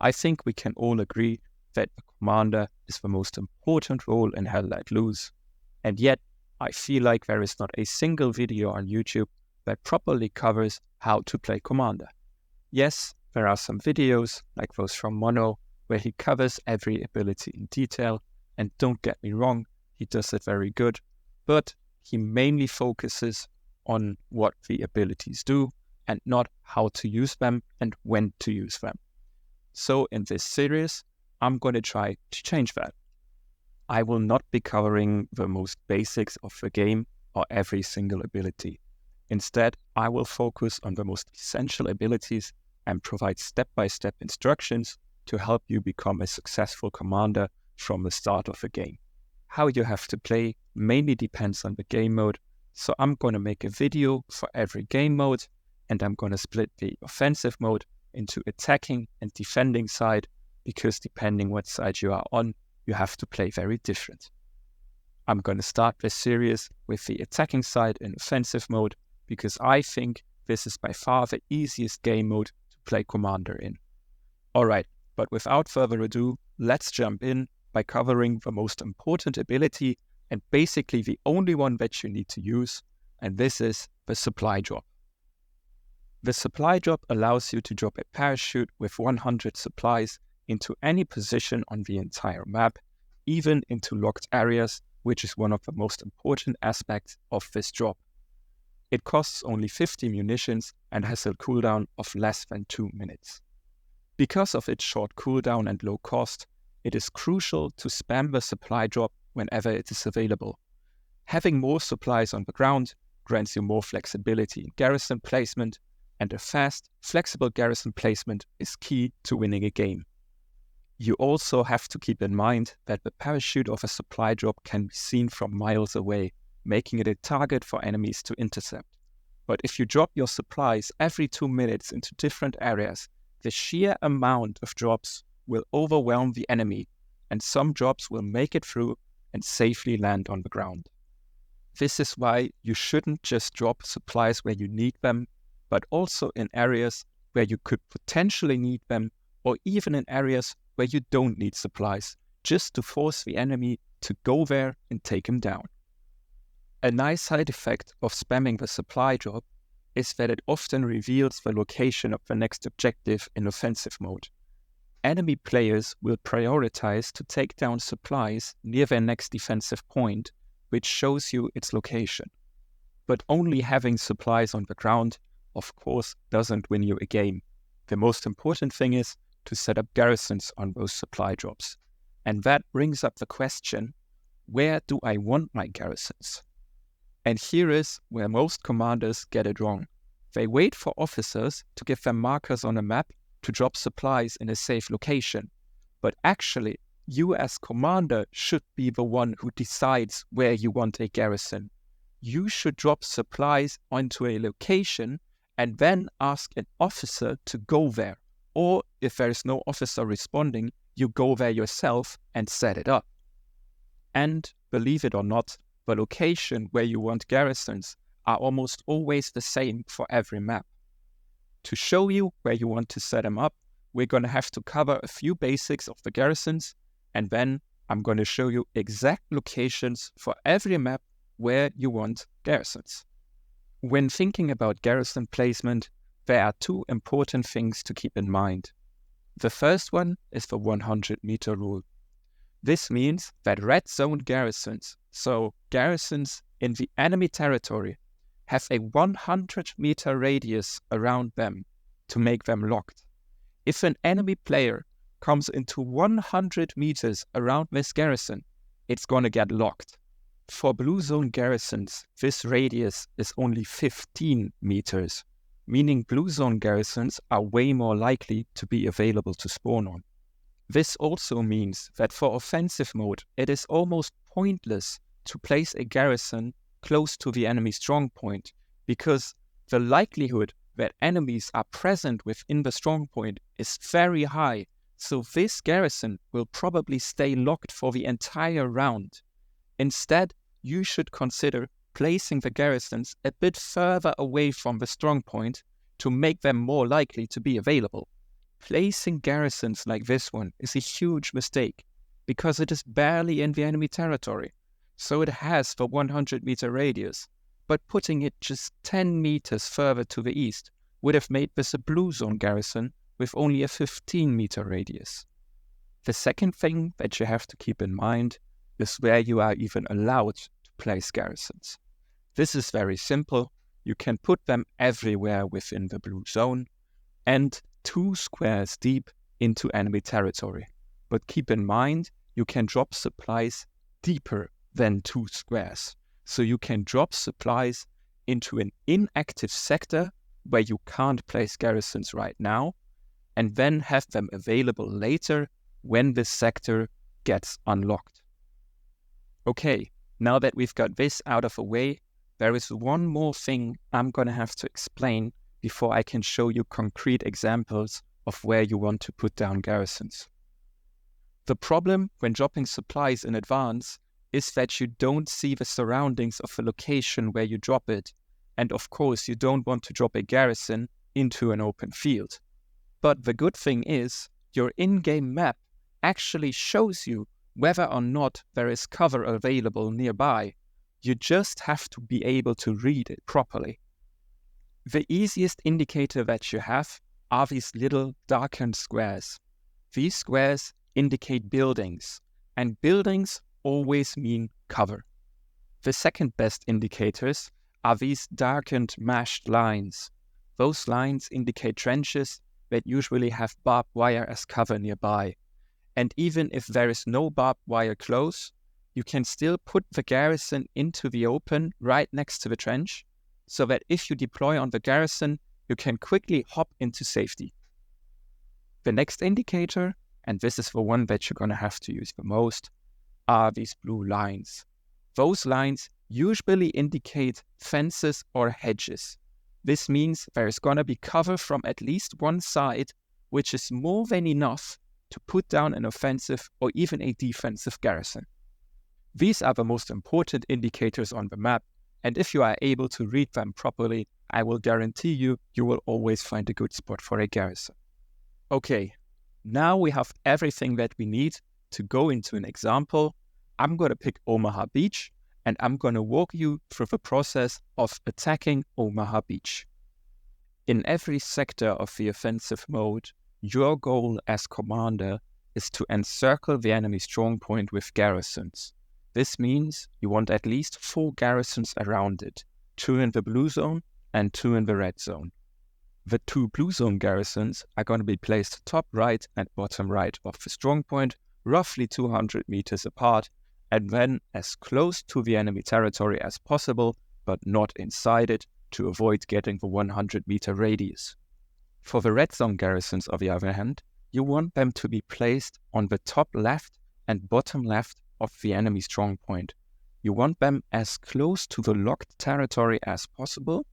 I think we can all agree that the commander is the most important role in Hell Let Loose. And yet, I feel like there is not a single video on YouTube that properly covers how to play commander. Yes, there are some videos, like those from Mono, where he covers every ability in detail, and don't get me wrong, he does it very good, but he mainly focuses on what the abilities do and not how to use them and when to use them. So in this series, I'm going to try to change that. I will not be covering the most basics of the game or every single ability. Instead, I will focus on the most essential abilities and provide step-by-step instructions to help you become a successful commander from the start of the game. How you have to play mainly depends on the game mode, so I'm going to make a video for every game mode, and I'm going to split the offensive mode into attacking and defending side, because depending what side you are on, you have to play very different. I'm going to start this series with the attacking side in offensive mode, because I think this is by far the easiest game mode to play commander in. Alright, but without further ado, let's jump in by covering the most important ability and basically the only one that you need to use, and this is the supply drop. The supply drop allows you to drop a parachute with 100 supplies into any position on the entire map, even into locked areas, which is one of the most important aspects of this drop. It costs only 50 munitions and has a cooldown of less than 2 minutes. Because of its short cooldown and low cost, it is crucial to spam the supply drop whenever it is available. Having more supplies on the ground grants you more flexibility in garrison placement, and a fast, flexible garrison placement is key to winning a game. You also have to keep in mind that the parachute of a supply drop can be seen from miles away, making it a target for enemies to intercept. But if you drop your supplies every 2 minutes into different areas, the sheer amount of drops will overwhelm the enemy, and some drops will make it through and safely land on the ground. This is why you shouldn't just drop supplies where you need them, but also in areas where you could potentially need them, or even in areas where you don't need supplies, just to force the enemy to go there and take him down. A nice side effect of spamming the supply drop is that it often reveals the location of the next objective in offensive mode. Enemy players will prioritize to take down supplies near their next defensive point, which shows you its location. But only having supplies on the ground, of course, doesn't win you a game. The most important thing is to set up garrisons on those supply drops. And that brings up the question, where do I want my garrisons? And here is where most commanders get it wrong. They wait for officers to give them markers on a map to drop supplies in a safe location. But actually, you as commander should be the one who decides where you want a garrison. You should drop supplies onto a location and then ask an officer to go there. Or if there is no officer responding, you go there yourself and set it up. And believe it or not, the location where you want garrisons are almost always the same for every map. To show you where you want to set them up, we're going to have to cover a few basics of the garrisons, and then I'm going to show you exact locations for every map where you want garrisons. When thinking about garrison placement, there are two important things to keep in mind. The first one is the 100-meter rule. This means that red zone garrisons, so garrisons in the enemy territory, have a 100-meter radius around them to make them locked. If an enemy player comes into 100 meters around this garrison, it's going to get locked. For blue zone garrisons, this radius is only 15 meters, meaning blue zone garrisons are way more likely to be available to spawn on. This also means that for offensive mode, it is almost pointless to place a garrison close to the enemy strong point, because the likelihood that enemies are present within the strong point is very high, so this garrison will probably stay locked for the entire round. Instead, you should consider placing the garrisons a bit further away from the strong point to make them more likely to be available. Placing garrisons like this one is a huge mistake because it is barely in the enemy territory, so it has the 100-meter radius, but putting it just 10 meters further to the east would have made this a blue zone garrison with only a 15-meter radius. The second thing that you have to keep in mind is where you are even allowed to place garrisons. This is very simple. You can put them everywhere within the blue zone and 2 squares deep into enemy territory. But keep in mind, you can drop supplies deeper than 2 squares. So you can drop supplies into an inactive sector where you can't place garrisons right now, and then have them available later when this sector gets unlocked. Okay, now that we've got this out of the way, there is one more thing I'm going to have to explain before I can show you concrete examples of where you want to put down garrisons. The problem when dropping supplies in advance is that you don't see the surroundings of the location where you drop it, and of course you don't want to drop a garrison into an open field. But the good thing is, your in-game map actually shows you whether or not there is cover available nearby. You just have to be able to read it properly. The easiest indicator that you have are these little darkened squares. These squares indicate buildings, and buildings always mean cover. The second best indicators are these darkened mashed lines. Those lines indicate trenches that usually have barbed wire as cover nearby. And even if there is no barbed wire close, you can still put the garrison into the open right next to the trench, so that if you deploy on the garrison, you can quickly hop into safety. The next indicator, and this is the one that you're going to have to use the most, are these blue lines. Those lines usually indicate fences or hedges. This means there is going to be cover from at least one side, which is more than enough to put down an offensive or even a defensive garrison. These are the most important indicators on the map, and if you are able to read them properly, I will guarantee you will always find a good spot for a garrison. Okay, now we have everything that we need to go into an example. I'm going to pick Omaha Beach, and I'm going to walk you through the process of attacking Omaha Beach. In every sector of the offensive mode, your goal as commander is to encircle the enemy strongpoint with garrisons. This means you want at least 4 garrisons around it, 2 in the blue zone and 2 in the red zone. The 2 blue zone garrisons are going to be placed top right and bottom right of the strongpoint, roughly 200 meters apart, and then as close to the enemy territory as possible, but not inside it, to avoid getting the 100-meter radius. For the red zone garrisons, on the other hand, you want them to be placed on the top left and bottom left of the enemy strongpoint. You want them as close to the locked territory as possible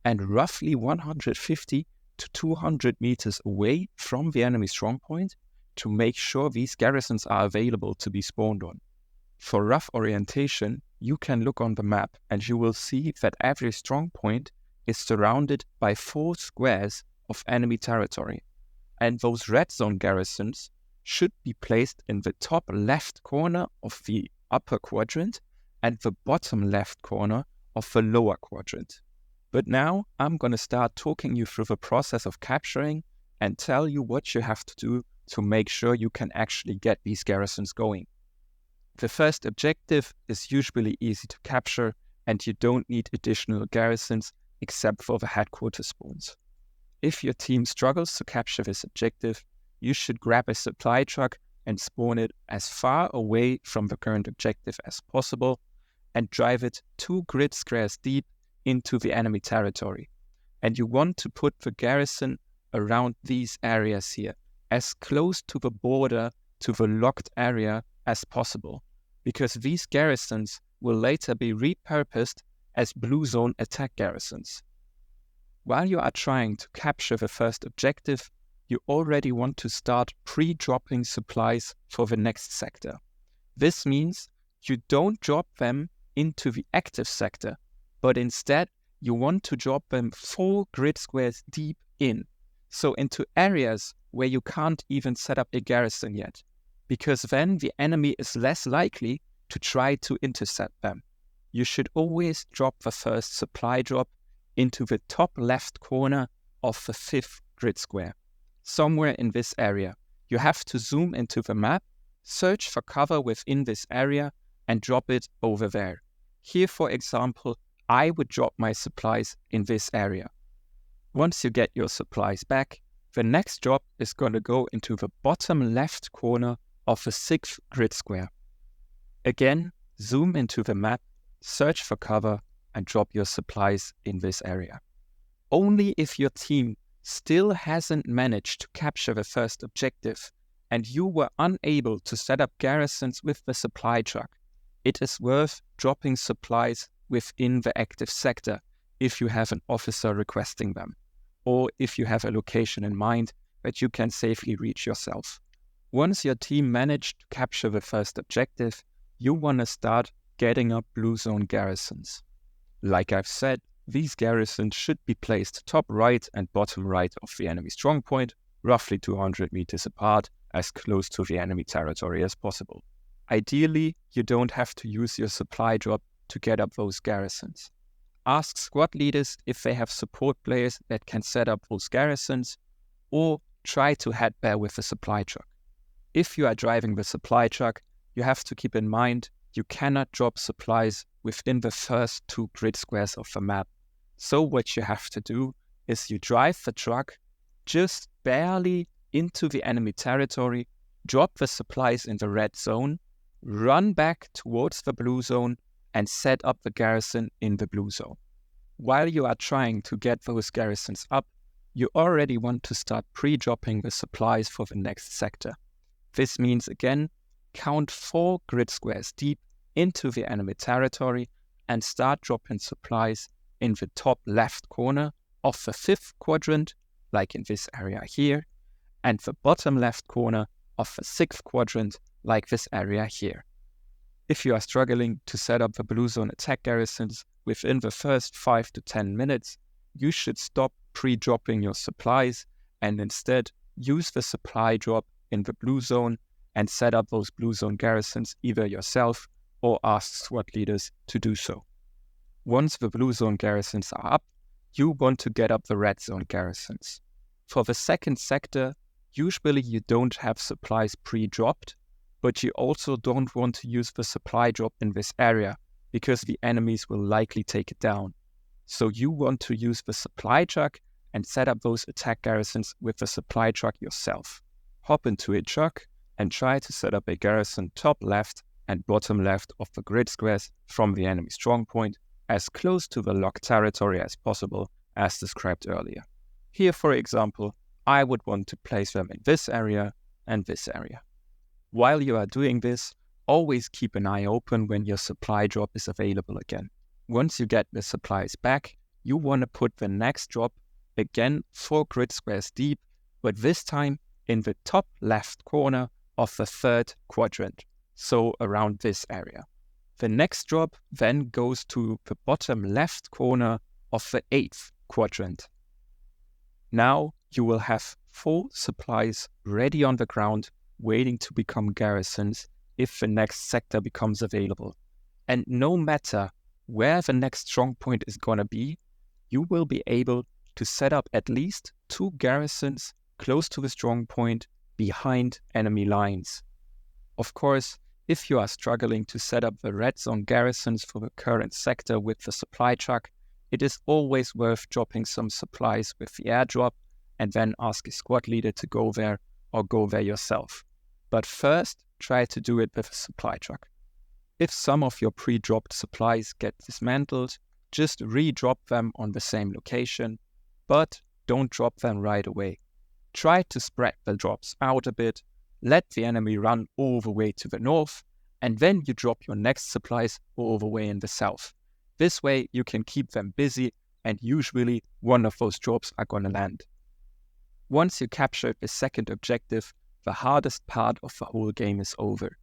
and roughly 150 to 200 meters away from the enemy strongpoint to make sure these garrisons are available to be spawned on. For rough orientation, you can look on the map and you will see that every strongpoint is surrounded by 4 squares of enemy territory, and those red zone garrisons should be placed in the top left corner of the upper quadrant and the bottom left corner of the lower quadrant. But now I'm going to start talking you through the process of capturing and tell you what you have to do to make sure you can actually get these garrisons going. The first objective is usually easy to capture, and you don't need additional garrisons except for the headquarters spawns. If your team struggles to capture this objective, you should grab a supply truck and spawn it as far away from the current objective as possible and drive it 2 grid squares deep into the enemy territory. And you want to put the garrison around these areas here, as close to the border to the locked area as possible, because these garrisons will later be repurposed as blue zone attack garrisons. While you are trying to capture the first objective, you already want to start pre-dropping supplies for the next sector. This means you don't drop them into the active sector, but instead you want to drop them 4 grid squares deep in, so into areas where you can't even set up a garrison yet, because then the enemy is less likely to try to intercept them. You should always drop the first supply drop into the top left corner of the 5th grid square, somewhere in this area. You have to zoom into the map, search for cover within this area, and drop it over there. Here, for example, I would drop my supplies in this area. Once you get your supplies back, the next drop is going to go into the bottom left corner of the 6th grid square. Again, zoom into the map, search for cover, and drop your supplies in this area. Only if your team still hasn't managed to capture the first objective and you were unable to set up garrisons with the supply truck, it is worth dropping supplies within the active sector if you have an officer requesting them, or if you have a location in mind that you can safely reach yourself. Once your team managed to capture the first objective, you want to start getting up blue zone garrisons. Like I've said, these garrisons should be placed top right and bottom right of the enemy strongpoint, roughly 200 meters apart, as close to the enemy territory as possible. Ideally, you don't have to use your supply drop to get up those garrisons. Ask squad leaders if they have support players that can set up those garrisons, or try to head there with the supply truck. If you are driving the supply truck, you have to keep in mind you cannot drop supplies within the first 2 grid squares of the map. So what you have to do is you drive the truck just barely into the enemy territory, drop the supplies in the red zone, run back towards the blue zone, and set up the garrison in the blue zone. While you are trying to get those garrisons up, you already want to start pre-dropping the supplies for the next sector. This means, again, count 4 grid squares deep into the enemy territory and start dropping supplies in the top left corner of the 5th quadrant, like in this area here, and the bottom left corner of the 6th quadrant, like this area here. If you are struggling to set up the blue zone attack garrisons within the first 5 to 10 minutes, you should stop pre-dropping your supplies and instead use the supply drop in the blue zone and set up those blue zone garrisons either yourself or ask squad leaders to do so. Once the blue zone garrisons are up, you want to get up the red zone garrisons. For the second sector, usually you don't have supplies pre-dropped, but you also don't want to use the supply drop in this area because the enemies will likely take it down. So you want to use the supply truck and set up those attack garrisons with the supply truck yourself. Hop into a truck and try to set up a garrison top left and bottom left of the grid squares from the enemy strongpoint, as close to the locked territory as possible, as described earlier. Here, for example, I would want to place them in this area and this area. While you are doing this, always keep an eye open when your supply drop is available again. Once you get the supplies back, you want to put the next drop again 4 grid squares deep, but this time in the top left corner of the 3rd quadrant, so around this area. The next drop then goes to the bottom left corner of the 8th quadrant. Now you will have 4 supplies ready on the ground, waiting to become garrisons if the next sector becomes available. And no matter where the next strong point is going to be, you will be able to set up at least 2 garrisons close to the strong point behind enemy lines. Of course, if you are struggling to set up the red zone garrisons for the current sector with the supply truck, it is always worth dropping some supplies with the airdrop and then ask a squad leader to go there or go there yourself. But first, try to do it with a supply truck. If some of your pre-dropped supplies get dismantled, just re-drop them on the same location, but don't drop them right away. Try to spread the drops out a bit, let the enemy run all the way to the north, and then you drop your next supplies all the way in the south. This way you can keep them busy, and usually one of those drops are going to land. Once you capture the second objective, the hardest part of the whole game is over.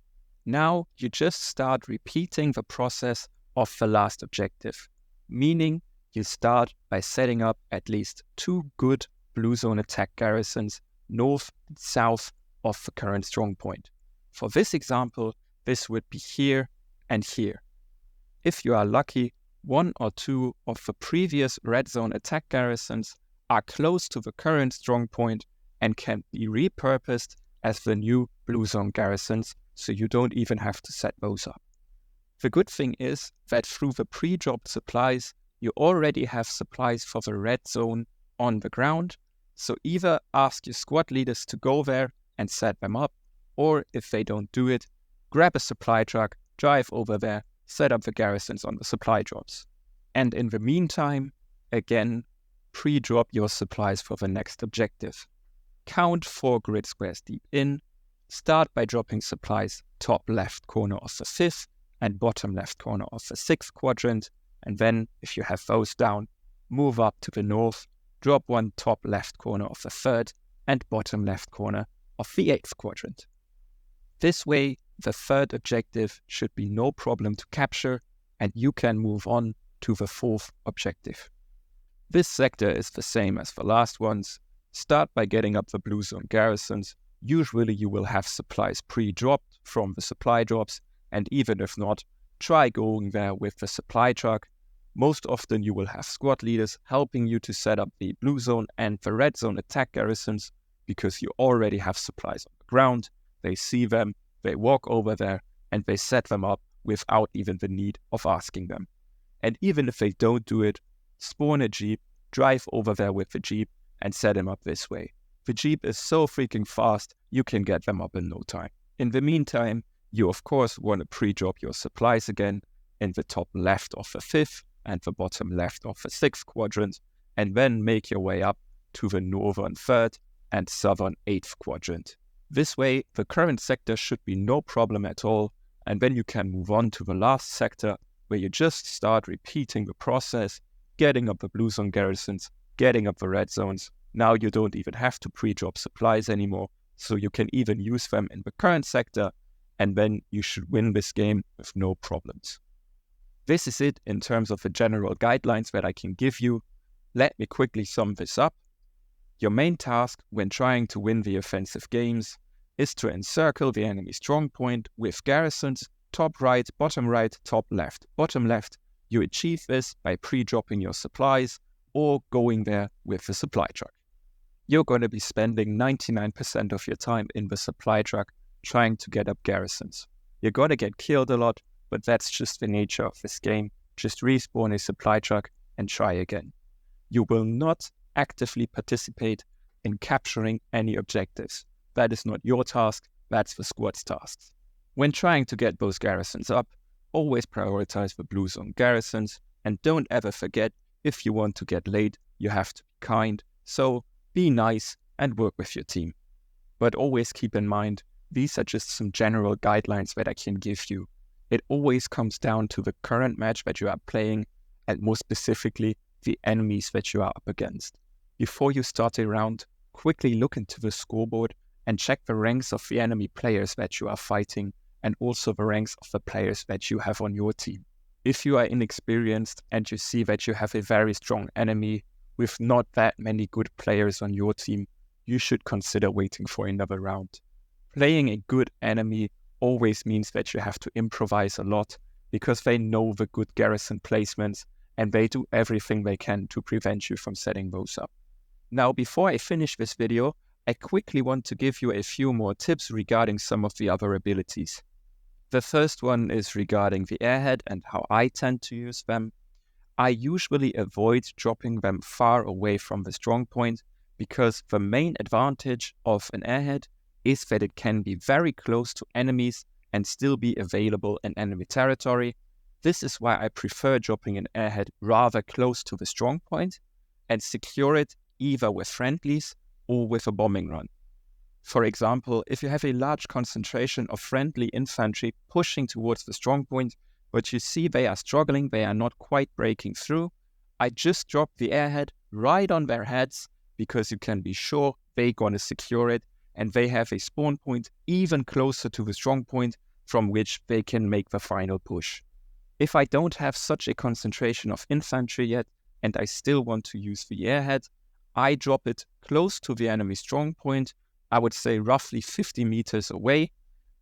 Now you just start repeating the process of the last objective, meaning you start by setting up at least 2 good blue zone attack garrisons north and south of the current strong point. For this example, this would be here and here. If you are lucky, one or two of the previous red zone attack garrisons are close to the current strong point and can be repurposed as the new blue zone garrisons, so you don't even have to set those up. The good thing is that through the pre-dropped supplies, you already have supplies for the red zone on the ground, so either ask your squad leaders to go there and set them up, or if they don't do it, grab a supply truck, drive over there, set up the garrisons on the supply drops. And in the meantime, again, pre-drop your supplies for the next objective. Count 4 grid squares deep in, start by dropping supplies top left corner of the 5th and bottom left corner of the 6th quadrant, and then, if you have those down, move up to the north, drop one top left corner of the 3rd and bottom left corner of the 8th quadrant. This way, the 3rd objective should be no problem to capture, and you can move on to the 4th objective. This sector is the same as the last ones. Start by getting up the blue zone garrisons. Usually you will have supplies pre-dropped from the supply drops, and even if not, try going there with the supply truck. Most often you will have squad leaders helping you to set up the blue zone and the red zone attack garrisons because you already have supplies on the ground. They see them, they walk over there, and they set them up without even the need of asking them. And even if they don't do it, spawn a jeep, drive over there with the jeep, and set them up this way. The jeep is so freaking fast, you can get them up in no time. In the meantime, you of course want to pre-drop your supplies again in the top left of the 5th and the bottom left of the 6th quadrant, and then make your way up to the northern 3rd and southern 8th quadrant. This way, the current sector should be no problem at all, and then you can move on to the last sector, where you just start repeating the process, getting up the blue zone garrisons, getting up the red zones. Now you don't even have to pre-drop supplies anymore, so you can even use them in the current sector, and then you should win this game with no problems. This is it in terms of the general guidelines that I can give you. Let me quickly sum this up. Your main task when trying to win the offensive games is to encircle the enemy strong point with garrisons top right, top left. Bottom left, you achieve this by pre-dropping your supplies or going there with the supply truck. You're going to be spending 99% of your time in the supply truck trying to get up garrisons. You're going to get killed a lot, but that's just the nature of this game. Just respawn a supply truck and try again. You will not actively participate in capturing any objectives. That is not your task, that's the squad's task. When trying to get those garrisons up, always prioritize the blue zone garrisons, and don't ever forget, if you want to get laid, you have to be kind, so be nice and work with your team. But always keep in mind, these are just some general guidelines that I can give you. It always comes down to the current match that you are playing, and more specifically, the enemies that you are up against. Before you start a round, quickly look into the scoreboard and check the ranks of the enemy players that you are fighting, and also the ranks of the players that you have on your team. If you are inexperienced and you see that you have a very strong enemy with not that many good players on your team, you should consider waiting for another round. Playing a good enemy always means that you have to improvise a lot, because they know the good garrison placements and they do everything they can to prevent you from setting those up. Now, before I finish this video, I quickly want to give you a few more tips regarding some of the other abilities. The first one is regarding the airhead and how I tend to use them. I usually avoid dropping them far away from the strong point, because the main advantage of an airhead is that it can be very close to enemies and still be available in enemy territory. This is why I prefer dropping an airhead rather close to the strong point and secure it either with friendlies or with a bombing run. For example, if you have a large concentration of friendly infantry pushing towards the strong point, but you see they are struggling, they are not quite breaking through, I just drop the airhead right on their heads, because you can be sure they're going to secure it, and they have a spawn point even closer to the strong point from which they can make the final push. If I don't have such a concentration of infantry yet, and I still want to use the airhead, I drop it close to the enemy strong point, I would say roughly 50 meters away,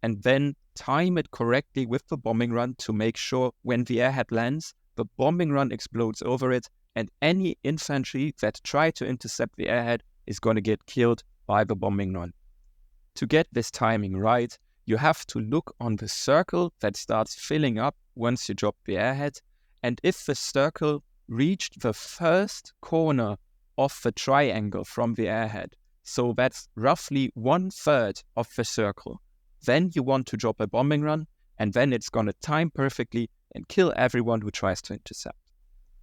and then time it correctly with the bombing run to make sure when the airhead lands, the bombing run explodes over it, and any infantry that try to intercept the airhead is going to get killed by the bombing run. To get this timing right, you have to look on the circle that starts filling up once you drop the airhead, and if the circle reached the first corner of the triangle from the airhead, so that's roughly 1/3 of the circle, then you want to drop a bombing run, and then it's going to time perfectly and kill everyone who tries to intercept.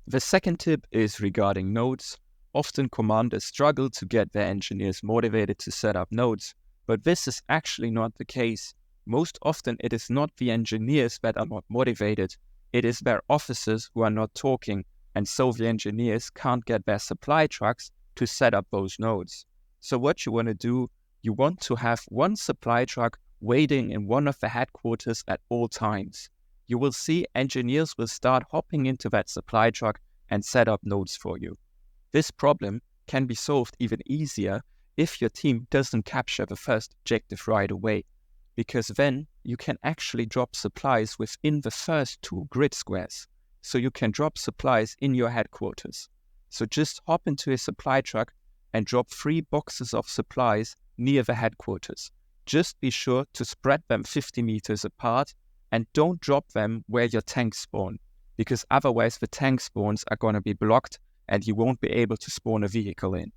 The second tip is regarding nodes. Often commanders struggle to get their engineers motivated to set up nodes, but this is actually not the case. Most often it is not the engineers that are not motivated, it is their officers who are not talking, and so the engineers can't get their supply trucks to set up those nodes. So what you want to do, you want to have one supply truck waiting in one of the headquarters at all times. You will see engineers will start hopping into that supply truck and set up nodes for you. This problem can be solved even easier if your team doesn't capture the first objective right away, because then you can actually drop supplies within the first 2 grid squares. So you can drop supplies in your headquarters. So just hop into a supply truck and drop 3 boxes of supplies near the headquarters. Just be sure to spread them 50 meters apart and don't drop them where your tanks spawn, because otherwise the tank spawns are going to be blocked and you won't be able to spawn a vehicle in.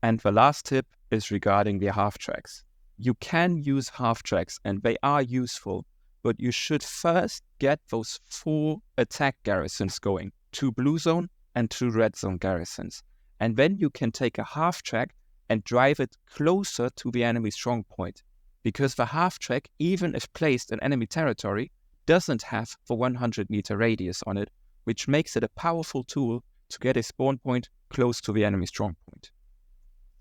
And the last tip is regarding the half tracks. You can use half tracks and they are useful, but you should first get those 4 attack garrisons going, 2 blue zone and 2 red zone garrisons. And then you can take a half track and drive it closer to the enemy strong point, because the half track, even if placed in enemy territory, doesn't have the 100-meter radius on it, which makes it a powerful tool to get a spawn point close to the enemy strong point.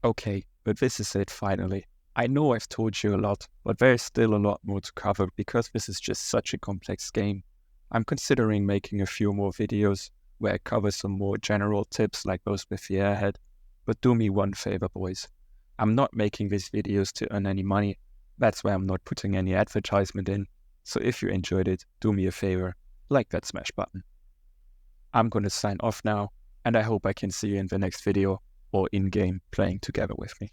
Okay, but this is it finally. I know I've told you a lot, but there's still a lot more to cover because this is just such a complex game. I'm considering making a few more videos where I cover some more general tips like those with the airhead. But do me one favor, boys. I'm not making these videos to earn any money. That's why I'm not putting any advertisement in. So if you enjoyed it, do me a favor, like that smash button. I'm going to sign off now, and I hope I can see you in the next video or in-game playing together with me.